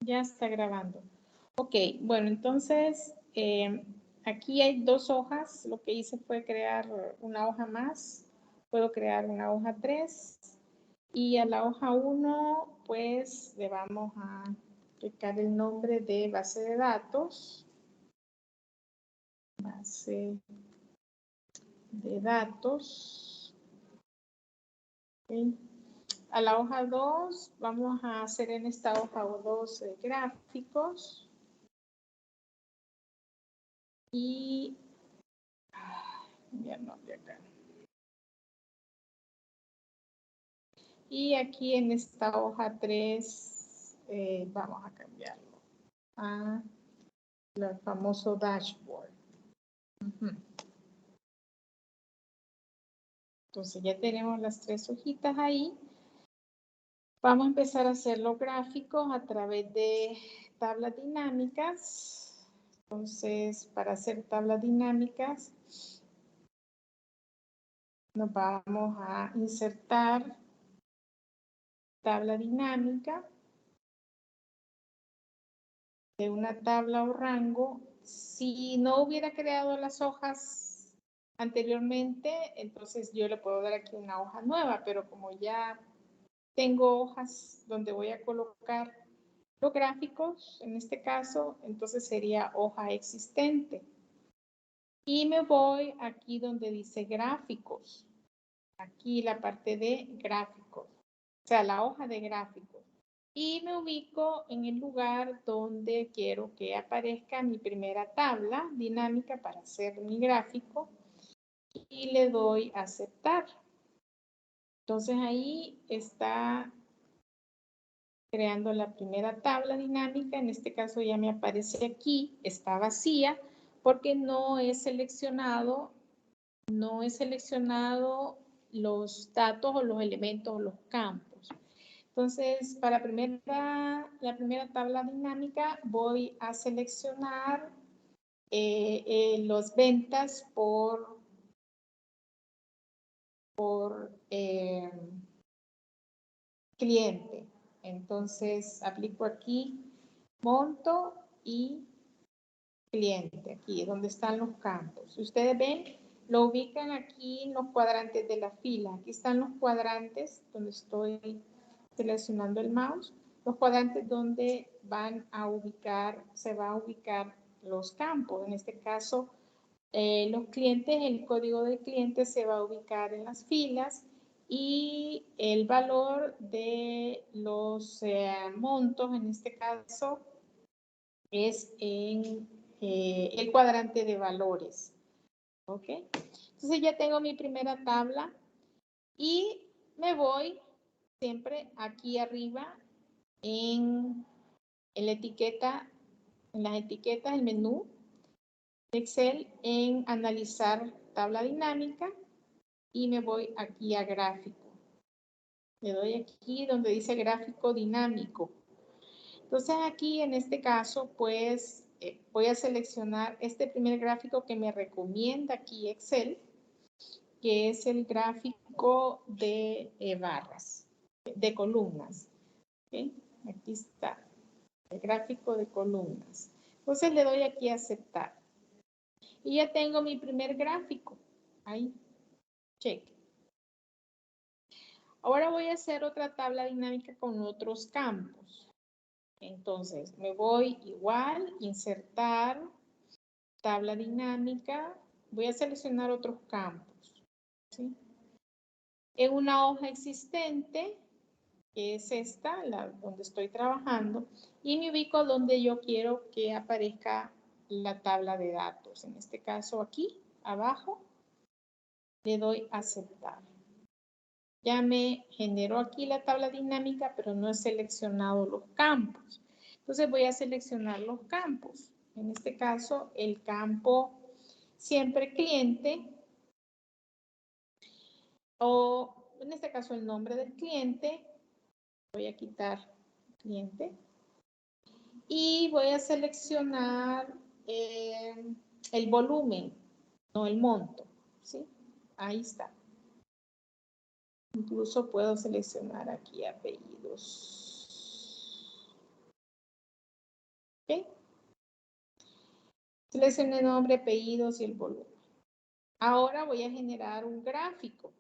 Ya está grabando. Ok, bueno, entonces aquí hay 2 hojas. Lo que hice fue crear una hoja más. Puedo crear una hoja 3. Y a la hoja 1, pues le vamos a aplicar el nombre de base de datos. Base de datos. Okay. A la hoja 2 vamos a hacer en esta hoja 2 gráficos. Y ya no, de acá. Y aquí en esta hoja 3 vamos a cambiarlo a el famoso dashboard. Entonces ya tenemos las 3 hojitas ahí. Vamos a empezar a hacer los gráficos a través de tablas dinámicas. Entonces, para hacer tablas dinámicas, nos vamos a insertar tabla dinámica de una tabla o rango. Si no hubiera creado las hojas anteriormente, entonces yo le puedo dar aquí una hoja nueva, pero como ya tengo hojas donde voy a colocar los gráficos, en este caso, entonces sería hoja existente. Y me voy aquí donde dice gráficos. Aquí la parte de gráficos, o sea, la hoja de gráficos. Y me ubico en el lugar donde quiero que aparezca mi primera tabla dinámica para hacer mi gráfico. Y le doy a aceptar. Entonces ahí está creando la primera tabla dinámica. En este caso ya me aparece aquí, está vacía porque no he seleccionado los datos o los elementos o los campos. Entonces, para la primera tabla dinámica voy a seleccionar las ventas por cliente. Entonces, aplico aquí monto y cliente, aquí es donde están los campos. Si ustedes ven, lo ubican aquí en los cuadrantes de la fila. Aquí están los cuadrantes donde estoy seleccionando el mouse, los cuadrantes donde se va a ubicar los campos. En este caso, los clientes, el código del cliente se va a ubicar en las filas y el valor de los montos, en este caso, es en el cuadrante de valores. ¿Ok? Entonces ya tengo mi primera tabla y me voy siempre aquí arriba en la etiqueta, en las etiquetas, el menú de Excel, en analizar tabla dinámica y me voy aquí a gráfico. Le doy aquí donde dice gráfico dinámico. Entonces aquí en este caso pues voy a seleccionar este primer gráfico que me recomienda aquí Excel, que es el gráfico de barras, de columnas. ¿Okay? Aquí está, el gráfico de columnas. Entonces le doy aquí a aceptar. Y ya tengo mi primer gráfico. Ahí, check. Ahora voy a hacer otra tabla dinámica con otros campos. Entonces me voy igual, insertar, tabla dinámica. Voy a seleccionar otros campos. ¿Sí? En una hoja existente, que es esta, donde estoy trabajando, y me ubico donde yo quiero que aparezca la tabla de datos. En este caso aquí, abajo, le doy a aceptar. Ya me generó aquí la tabla dinámica, pero no he seleccionado los campos. Entonces voy a seleccionar los campos. En este caso, el campo siempre cliente, o en este caso el nombre del cliente. Voy a quitar cliente. Y voy a seleccionar el volumen, no el monto. ¿Sí? Ahí está. Incluso puedo seleccionar aquí apellidos. ¿Ok? Seleccione nombre, apellidos y el volumen. Ahora voy a generar un gráfico.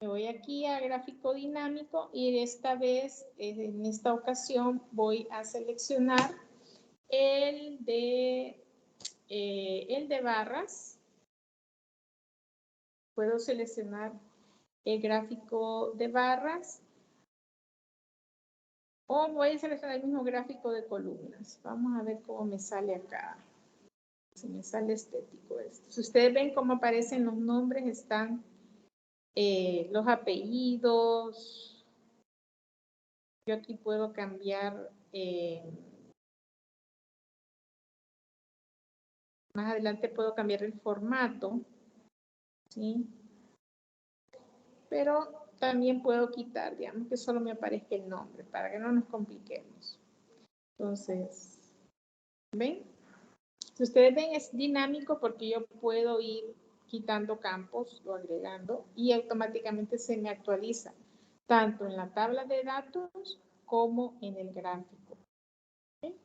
Me voy aquí a gráfico dinámico y esta vez, en esta ocasión, voy a seleccionar el de barras. Puedo seleccionar el gráfico de barras o voy a seleccionar el mismo gráfico de columnas. Vamos a ver cómo me sale acá. Si me sale estético esto. Si ustedes ven cómo aparecen los nombres, están los apellidos. Yo aquí puedo cambiar, más adelante puedo cambiar el formato, ¿sí? Pero también puedo quitar, digamos que solo me aparezca el nombre para que no nos compliquemos. Entonces, ¿ven? Si ustedes ven, es dinámico porque yo puedo ir quitando campos o agregando y automáticamente se me actualiza tanto en la tabla de datos como en el gráfico. ¿Okay?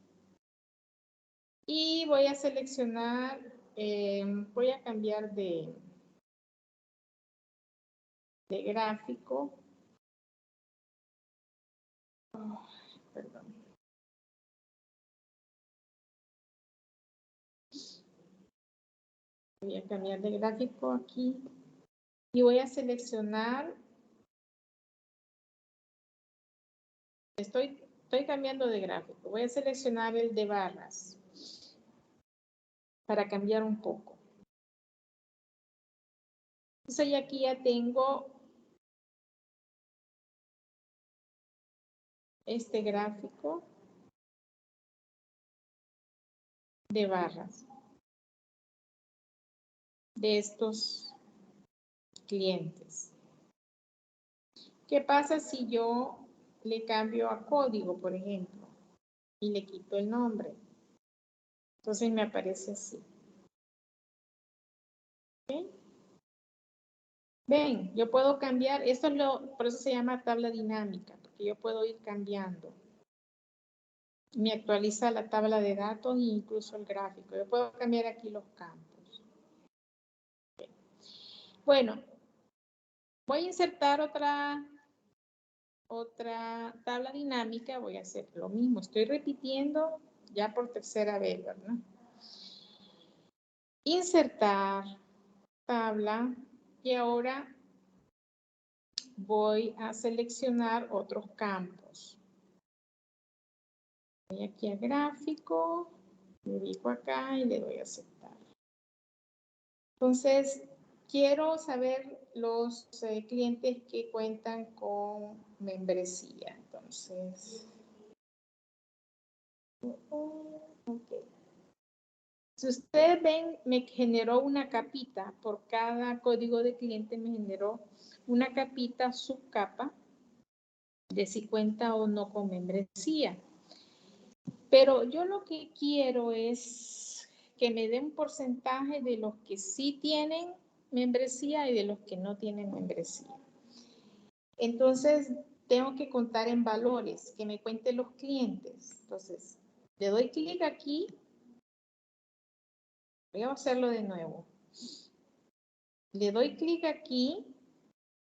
Y voy a seleccionar, voy a cambiar de gráfico. Oh, perdón. Voy a cambiar de gráfico aquí y voy a seleccionar. Estoy cambiando de gráfico. Voy a seleccionar el de barras para cambiar un poco. Entonces aquí ya tengo este gráfico de barras de estos clientes. ¿Qué pasa si yo le cambio a código, por ejemplo, y le quito el nombre? Entonces me aparece así. ¿Okay? Ven, yo puedo cambiar, esto es por eso se llama tabla dinámica, porque yo puedo ir cambiando. Me actualiza la tabla de datos e incluso el gráfico. Yo puedo cambiar aquí los campos. Okay. Bueno, voy a insertar otra tabla dinámica. Voy a hacer lo mismo. Estoy repitiendo ya por tercera vez, ¿verdad? Insertar tabla y ahora voy a seleccionar otros campos. Voy aquí a gráfico, me ubico acá y le doy a aceptar. Entonces, quiero saber los clientes que cuentan con membresía. Entonces, okay. Si ustedes ven, me generó una capita. Por cada código de cliente me generó una capita, subcapa, de si cuenta o no con membresía. Pero yo lo que quiero es que me dé un porcentaje de los que sí tienen membresía y de los que no tienen membresía. Entonces, tengo que contar en valores, que me cuenten los clientes. Entonces, le doy clic aquí. Voy a hacerlo de nuevo. Le doy clic aquí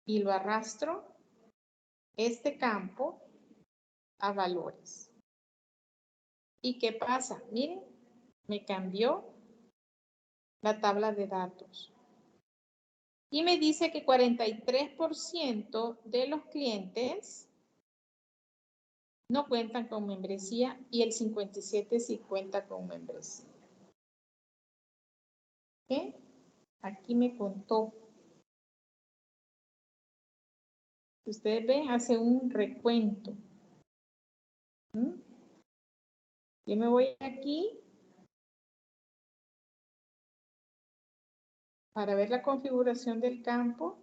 y lo arrastro este campo a valores. ¿Y qué pasa? Miren, me cambió la tabla de datos. Y me dice que 43% de los clientes no cuentan con membresía y el 57% sí cuenta con membresía. ¿Ok? Aquí me contó. Ustedes ven, hace un recuento. Yo me voy aquí para ver la configuración del campo.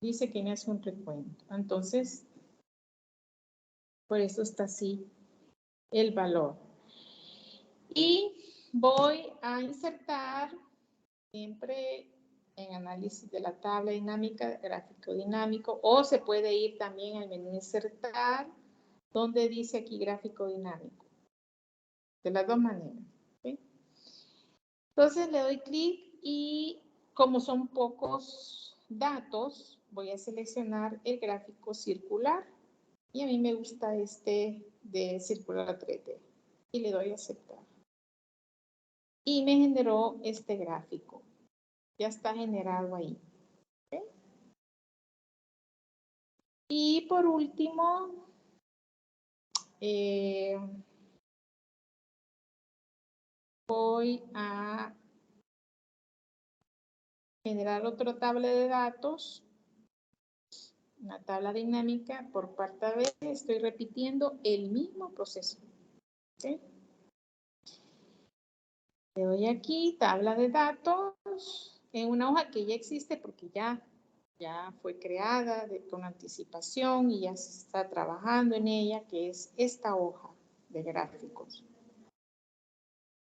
Dice que me hace un recuento. Entonces, por eso está así el valor. Y voy a insertar siempre en análisis de la tabla dinámica, gráfico dinámico, o se puede ir también al menú insertar, donde dice aquí gráfico dinámico. De las dos maneras. ¿Sí? Entonces le doy clic y como son pocos datos, voy a seleccionar el gráfico circular. Y a mí me gusta este de circular 3D. Y le doy a aceptar. Y me generó este gráfico. Ya está generado ahí. ¿Okay? Y por último, voy a generar otra tabla de datos, una tabla dinámica por cuarta vez. Estoy repitiendo el mismo proceso. ¿Okay? Le doy aquí, tabla de datos, en una hoja que ya existe porque ya fue creada con anticipación y ya se está trabajando en ella, que es esta hoja de gráficos.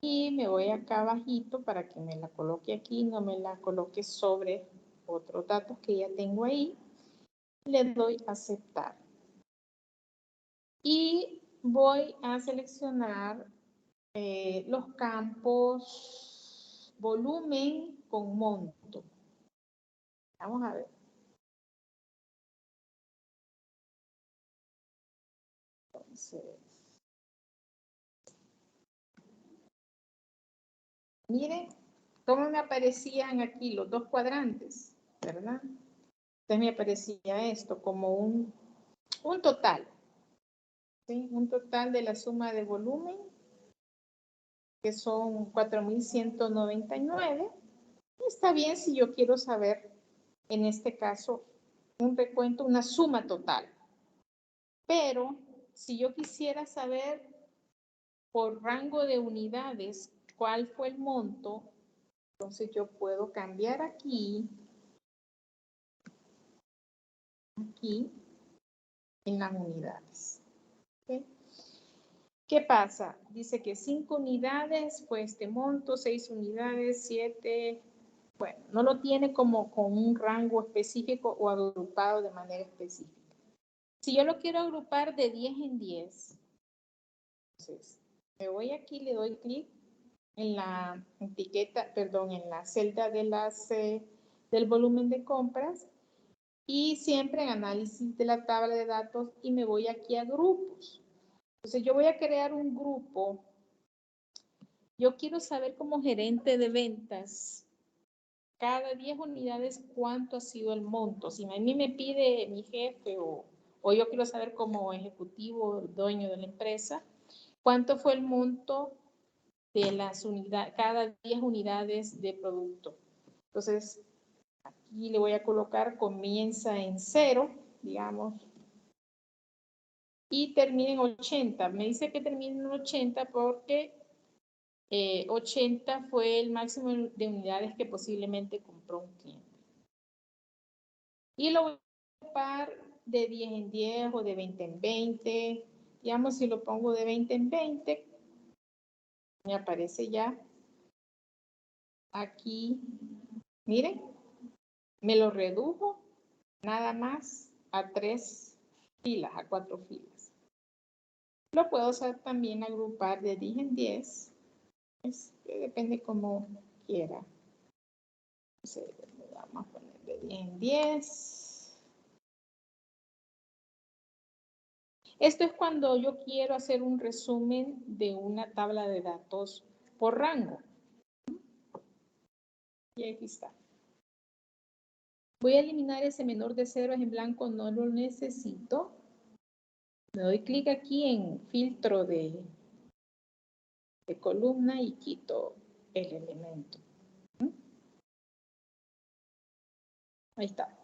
Y me voy acá abajito para que me la coloque aquí, no me la coloque sobre otros datos que ya tengo ahí. Le doy a aceptar. Y voy a seleccionar los campos volumen con monto. Vamos a ver. Entonces, miren cómo me aparecían aquí los dos cuadrantes, ¿verdad? Entonces me aparecía esto como un total, ¿sí? Un total de la suma de volumen, que son 4,199. Está bien si yo quiero saber, en este caso, un recuento, una suma total. Pero si yo quisiera saber por rango de unidades cuál fue el monto, entonces yo puedo cambiar aquí en las unidades. ¿Okay? ¿Qué pasa? Dice que 5 unidades fue este monto, 6 unidades, 7. Bueno, no lo tiene como con un rango específico o agrupado de manera específica. Si yo lo quiero agrupar de 10 en 10, entonces me voy aquí, le doy clic en la etiqueta, perdón, en la celda de del volumen de compras y siempre en análisis de la tabla de datos y me voy aquí a grupos. Entonces yo voy a crear un grupo. Yo quiero saber como gerente de ventas cada 10 unidades cuánto ha sido el monto. Si a mí me pide mi jefe o yo quiero saber como ejecutivo, dueño de la empresa, cuánto fue el monto de las unidades, cada 10 unidades de producto. Entonces, aquí le voy a colocar comienza en 0, digamos, y termina en 80. Me dice que termina en 80 porque 80 fue el máximo de unidades que posiblemente compró un cliente. Y lo voy a ocupar de 10 en 10 o de 20 en 20. Digamos, si lo pongo de 20 en 20, me aparece ya aquí. Miren, me lo redujo nada más a 3 filas, a 4 filas. Lo puedo hacer también agrupar de 10 en 10. Depende como quiera. Vamos a poner de 10 en 10. Esto es cuando yo quiero hacer un resumen de una tabla de datos por rango. Y aquí está. Voy a eliminar ese menor de ceros en blanco, no lo necesito. Me doy clic aquí en filtro de columna y quito el elemento. Ahí está.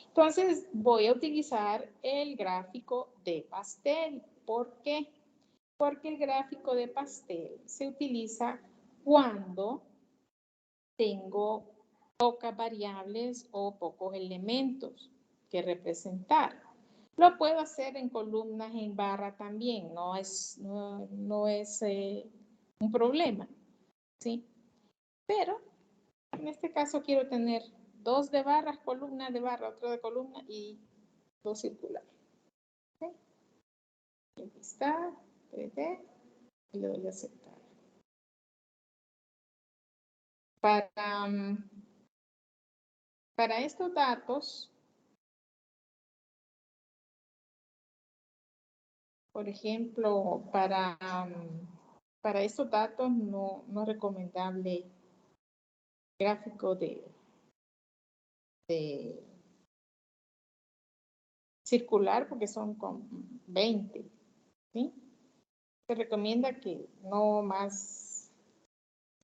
Entonces voy a utilizar el gráfico de pastel. ¿Por qué? Porque el gráfico de pastel se utiliza cuando tengo pocas variables o pocos elementos que representar. Lo puedo hacer en columnas, en barra también, no es un problema, ¿sí? Pero en este caso quiero tener 2 de barras, columna de barra, otro de columna y 2 circulares. ¿Okay? Aquí está, y le doy a aceptar. Para estos datos, por ejemplo, para estos datos no es recomendable gráfico de circular porque son con 20, ¿sí? Se recomienda que no más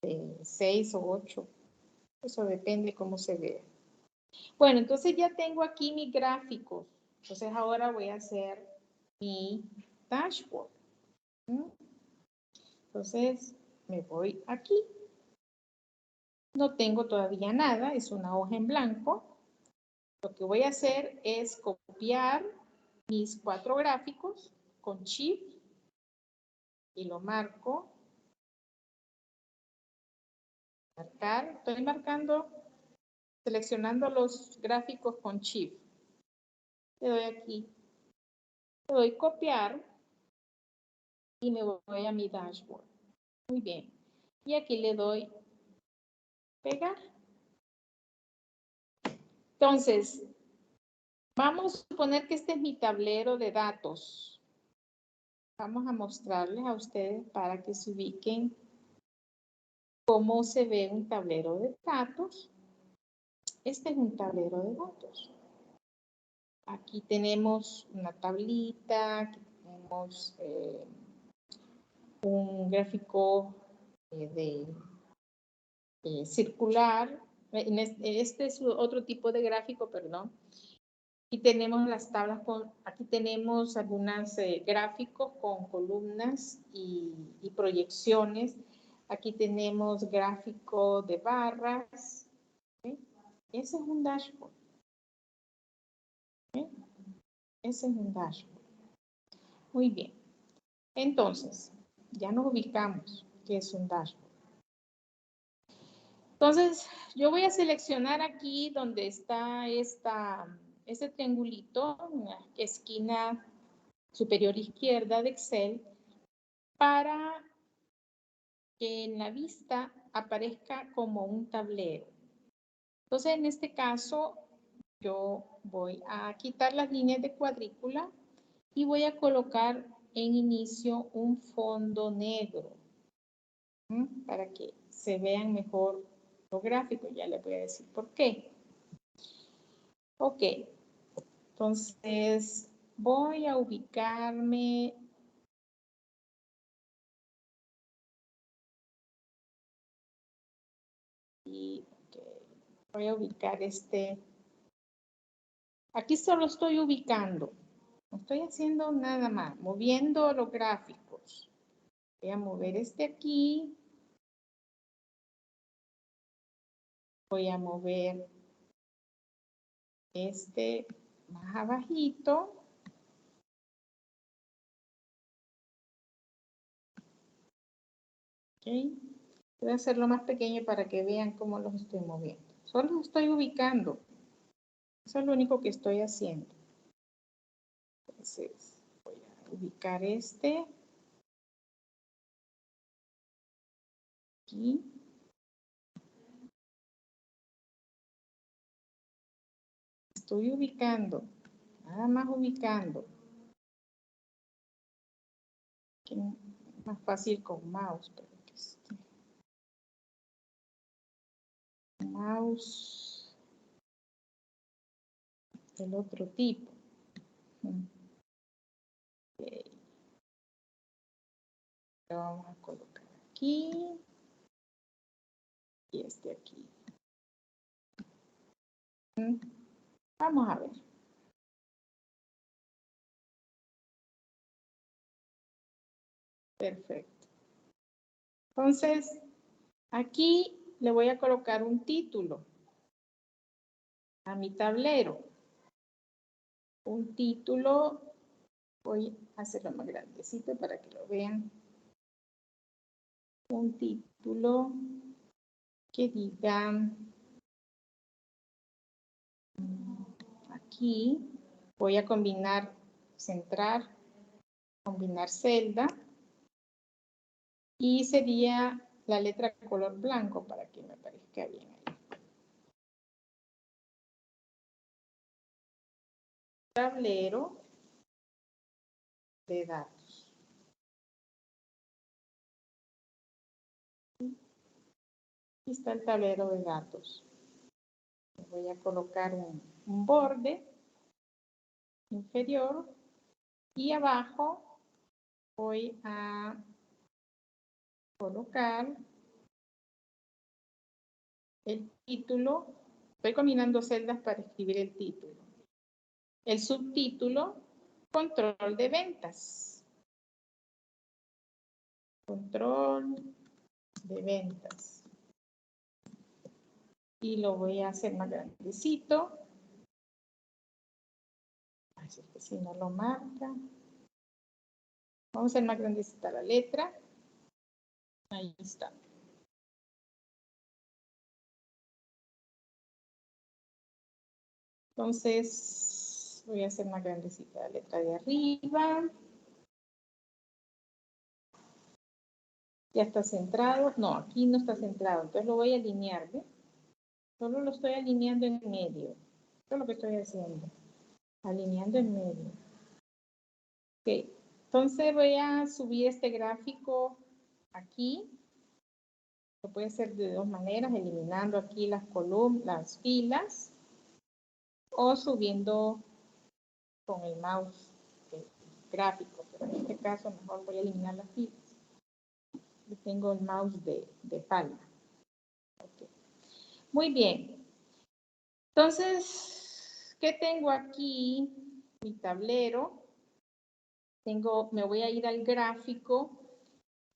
de 6 o 8. Eso depende cómo se vea. Bueno, entonces ya tengo aquí mis gráficos. Entonces ahora voy a hacer mi dashboard. Entonces me voy aquí. No tengo todavía nada, es una hoja en blanco. Lo que voy a hacer es copiar mis 4 gráficos con Shift y lo marco. Marcar, estoy marcando, seleccionando los gráficos con Shift. Le doy aquí, le doy copiar y me voy a mi dashboard. Muy bien. Y aquí le doy pegar. Entonces, vamos a suponer que este es mi tablero de datos. Vamos a mostrarles a ustedes para que se ubiquen cómo se ve un tablero de datos. Este es un tablero de datos. Aquí tenemos una tablita, aquí tenemos un gráfico circular. Este es otro tipo de gráfico, perdón. Aquí tenemos las tablas, aquí tenemos algunos gráficos con columnas y proyecciones. Aquí tenemos gráfico de barras. ¿Sí? Ese es un dashboard. ¿Sí? Ese es un dashboard. Muy bien. Entonces, ya nos ubicamos que es un dashboard. Entonces, yo voy a seleccionar aquí donde está este triangulito, en la esquina superior izquierda de Excel, para que en la vista aparezca como un tablero. Entonces, en este caso, yo voy a quitar las líneas de cuadrícula y voy a colocar en inicio un fondo negro para que se vean mejor los gráficos. Ya les voy a decir por qué. Ok, entonces voy a ubicarme y voy a ubicar aquí solo estoy ubicando, no estoy haciendo nada más, moviendo los gráficos. Voy a mover este aquí, voy a mover este más abajito. Okay. Voy a hacerlo más pequeño para que vean cómo los estoy moviendo. Solo los estoy ubicando. Eso es lo único que estoy haciendo. Entonces, voy a ubicar este. Aquí. Estoy ubicando. Nada más ubicando. Aquí es más fácil con mouse, pero mouse del otro tipo. Okay. Lo vamos a colocar aquí y este aquí. Vamos a ver. Perfecto. Entonces, aquí le voy a colocar un título a mi tablero. Un título, voy a hacerlo más grandecito para que lo vean. Un título que diga aquí, voy a combinar, centrar Combinar celda. Y sería la letra color blanco para que me parezca bien ahí. Tablero de datos. Aquí está el tablero de datos. Voy a colocar un borde inferior y abajo voy a colocar el título. Estoy combinando celdas para escribir el título. El subtítulo, control de ventas. Control de ventas. Y lo voy a hacer más grandecito. Así que si no lo marca. Vamos a hacer más grandecita la letra. Ahí está. Entonces, voy a hacer más grandecita la letra de arriba. Ya está centrado. No, aquí no está centrado. Entonces lo voy a alinear, ¿ve? Solo lo estoy alineando en medio. Eso es lo que estoy haciendo. Alineando en medio. Ok. Entonces voy a subir este gráfico aquí. Lo puede hacer de dos maneras, eliminando aquí las columnas, las filas, o subiendo con el mouse gráfico. Pero en este caso mejor voy a eliminar las filas. Yo tengo el mouse de palma. Okay. Muy bien. Entonces, ¿qué tengo aquí? Mi tablero. Me voy a ir al gráfico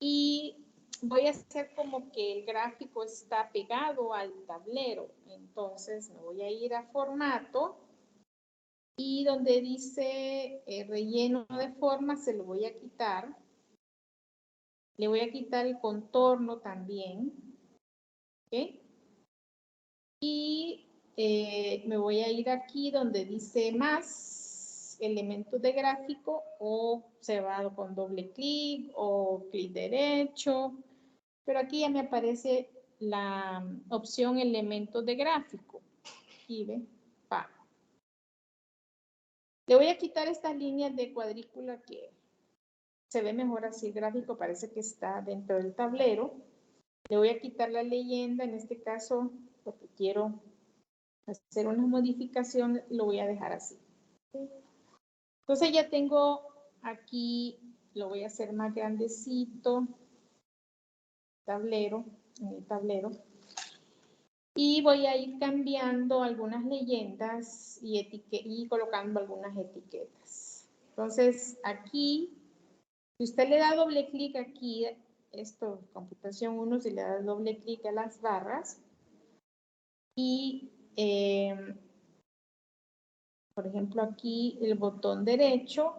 y voy a hacer como que el gráfico está pegado al tablero. Entonces me voy a ir a formato y donde dice relleno de forma se lo voy a quitar. Le voy a quitar el contorno también. ¿Ok? Y me voy a ir aquí donde dice más elementos de gráfico, o se va con doble clic o clic derecho, pero aquí ya me aparece la opción elementos de gráfico. Aquí ve, pa. Le voy a quitar estas líneas de cuadrícula que se ve mejor así el gráfico, parece que está dentro del tablero. Le voy a quitar la leyenda, en este caso porque quiero hacer una modificación, lo voy a dejar así. Entonces ya tengo aquí, lo voy a hacer más grandecito, tablero, en el tablero. Y voy a ir cambiando algunas leyendas y colocando algunas etiquetas. Entonces aquí, si usted le da doble clic aquí, esto, computación 1, si le da doble clic a las barras, y por ejemplo, aquí el botón derecho,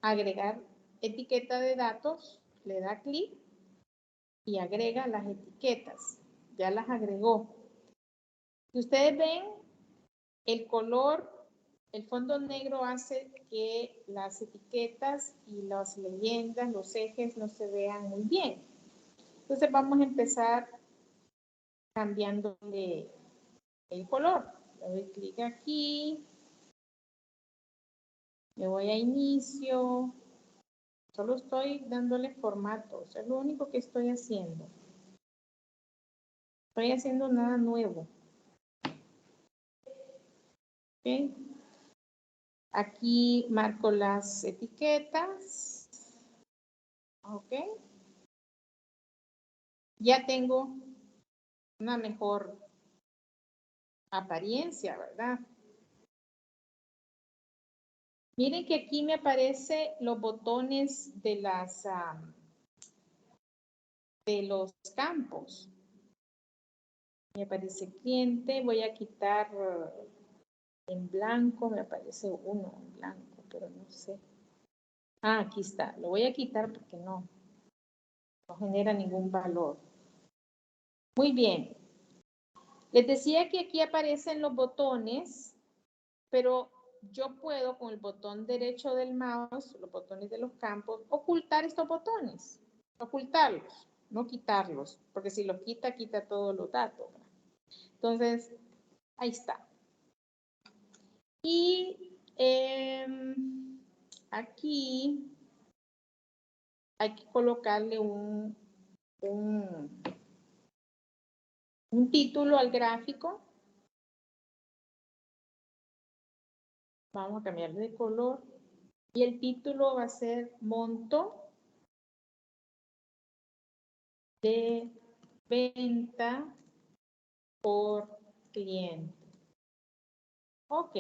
agregar etiqueta de datos, le da clic y agrega las etiquetas. Ya las agregó. Si ustedes ven, el color, el fondo negro hace que las etiquetas y las leyendas, los ejes no se vean muy bien. Entonces vamos a empezar cambiándole el color. Le doy clic aquí. Me voy a inicio. Solo estoy dándole formato. Eso es lo único que estoy haciendo. Estoy haciendo nada nuevo. ¿Ok? Aquí marco las etiquetas. ¿Ok? Ya tengo una mejor apariencia, ¿verdad? Miren que aquí me aparecen los botones de los campos. Me aparece cliente, voy a quitar en blanco, me aparece uno en blanco, pero no sé. Ah, aquí está, lo voy a quitar porque no genera ningún valor. Muy bien. Les decía que aquí aparecen los botones, pero yo puedo con el botón derecho del mouse, los botones de los campos, ocultar estos botones, ocultarlos, no quitarlos, porque si los quita, quita todos los datos. Entonces, ahí está. Y aquí hay que colocarle un título al gráfico. Vamos a cambiarle de color. Y el título va a ser monto de venta por cliente. Ok.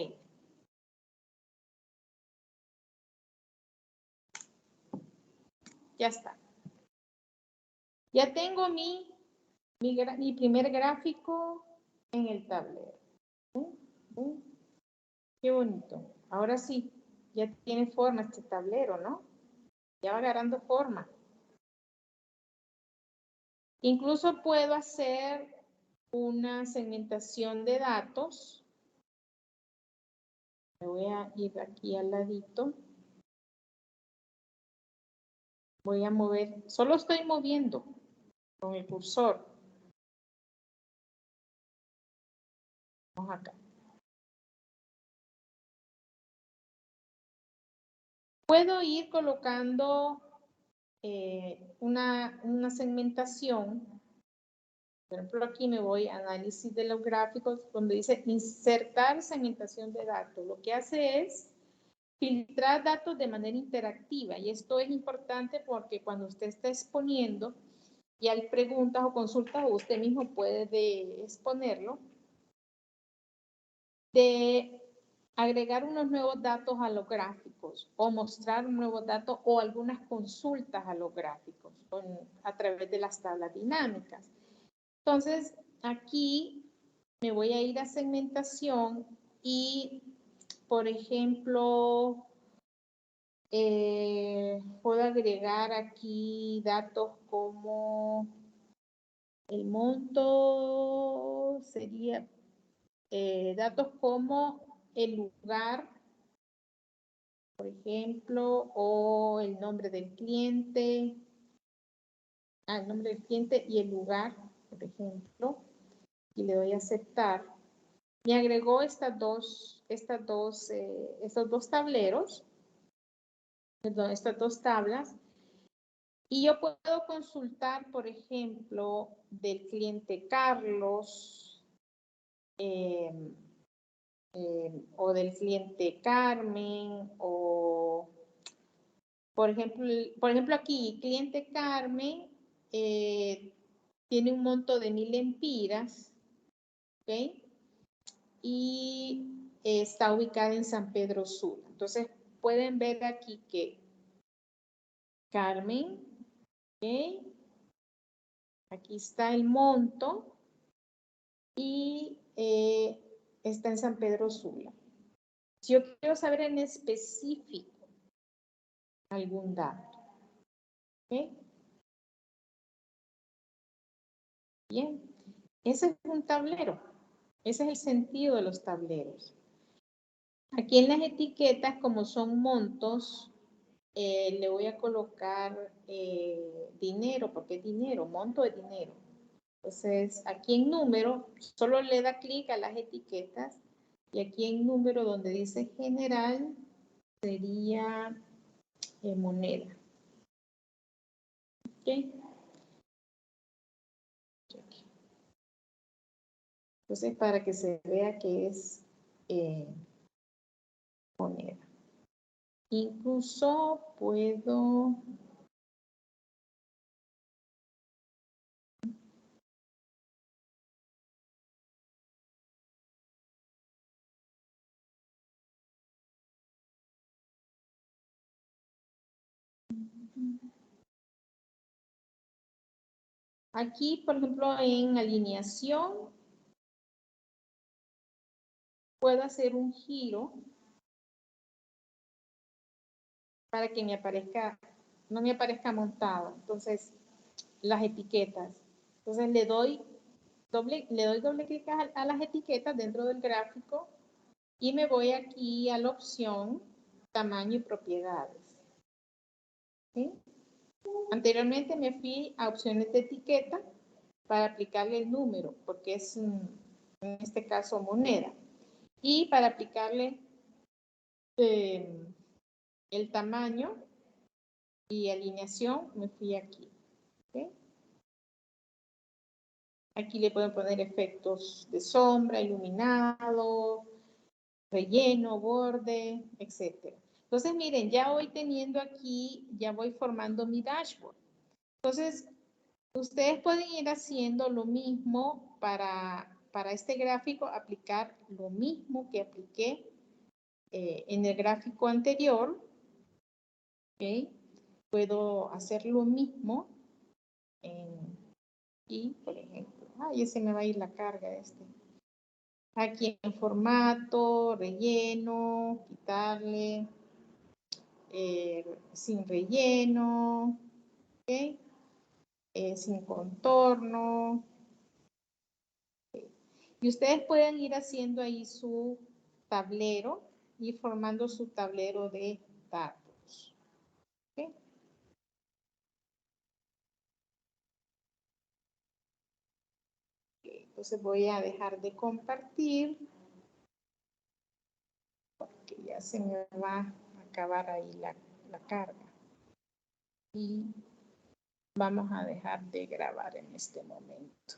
Ya está. Ya tengo mi primer gráfico en el tablero. Qué bonito. Ahora sí, ya tiene forma este tablero, ¿no? Ya va agarrando forma. Incluso puedo hacer una segmentación de datos. Me voy a ir aquí al ladito. Voy a mover, solo estoy moviendo con el cursor. Vamos acá. Puedo ir colocando una segmentación. Por ejemplo, aquí me voy a análisis de los gráficos, donde dice insertar segmentación de datos. Lo que hace es filtrar datos de manera interactiva. Y esto es importante porque cuando usted está exponiendo y hay preguntas o consultas, usted mismo puede exponerlo, de agregar unos nuevos datos a los gráficos o mostrar nuevos datos o algunas consultas a los gráficos a través de las tablas dinámicas. Entonces, aquí me voy a ir a segmentación y, por ejemplo, puedo agregar aquí datos como el monto, sería datos como el lugar, por ejemplo, o el nombre del cliente, el nombre del cliente y el lugar, por ejemplo, y le doy a aceptar. Me agregó estos dos tableros, perdón, estas dos tablas, y yo puedo consultar, por ejemplo, del cliente Carlos o del cliente Carmen o, por ejemplo aquí, cliente Carmen tiene un monto de 1000 lempiras, ¿ok? Y está ubicada en San Pedro Sula. Entonces, pueden ver aquí que Carmen, ¿ok? Aquí está el monto y está en San Pedro Sula. Si yo quiero saber en específico algún dato, ¿ok? Bien, ese es un tablero. Ese es el sentido de los tableros. Aquí en las etiquetas, como son montos, le voy a colocar dinero, porque es dinero, monto de dinero. Entonces, aquí en número, solo le da clic a las etiquetas y aquí en número donde dice general sería moneda. ¿Okay? Entonces, para que se vea que es moneda. Incluso puedo... Aquí, por ejemplo, en alineación, puedo hacer un giro para que me aparezca, no me aparezca montado. Entonces, las etiquetas. Entonces, le doy doble clic a las etiquetas dentro del gráfico y me voy aquí a la opción tamaño y propiedades. ¿Sí? Anteriormente me fui a opciones de etiqueta para aplicarle el número, porque es en este caso moneda. Y para aplicarle el tamaño y alineación, me fui aquí. ¿Okay? Aquí le pueden poner efectos de sombra, iluminado, relleno, borde, etc. Entonces, miren, ya voy teniendo aquí, ya voy formando mi dashboard. Entonces, ustedes pueden ir haciendo lo mismo para este gráfico, aplicar lo mismo que apliqué en el gráfico anterior. ¿Okay? Puedo hacer lo mismo y, por ejemplo, ya se me va a ir la carga de este. Aquí en formato, relleno, quitarle, sin relleno, ¿okay? Sin contorno. ¿Okay? Y ustedes pueden ir haciendo ahí su tablero y formando su tablero de datos. ¿Okay? Entonces voy a dejar de compartir porque ya se me va a acabar ahí la carga. Y vamos a dejar de grabar en este momento.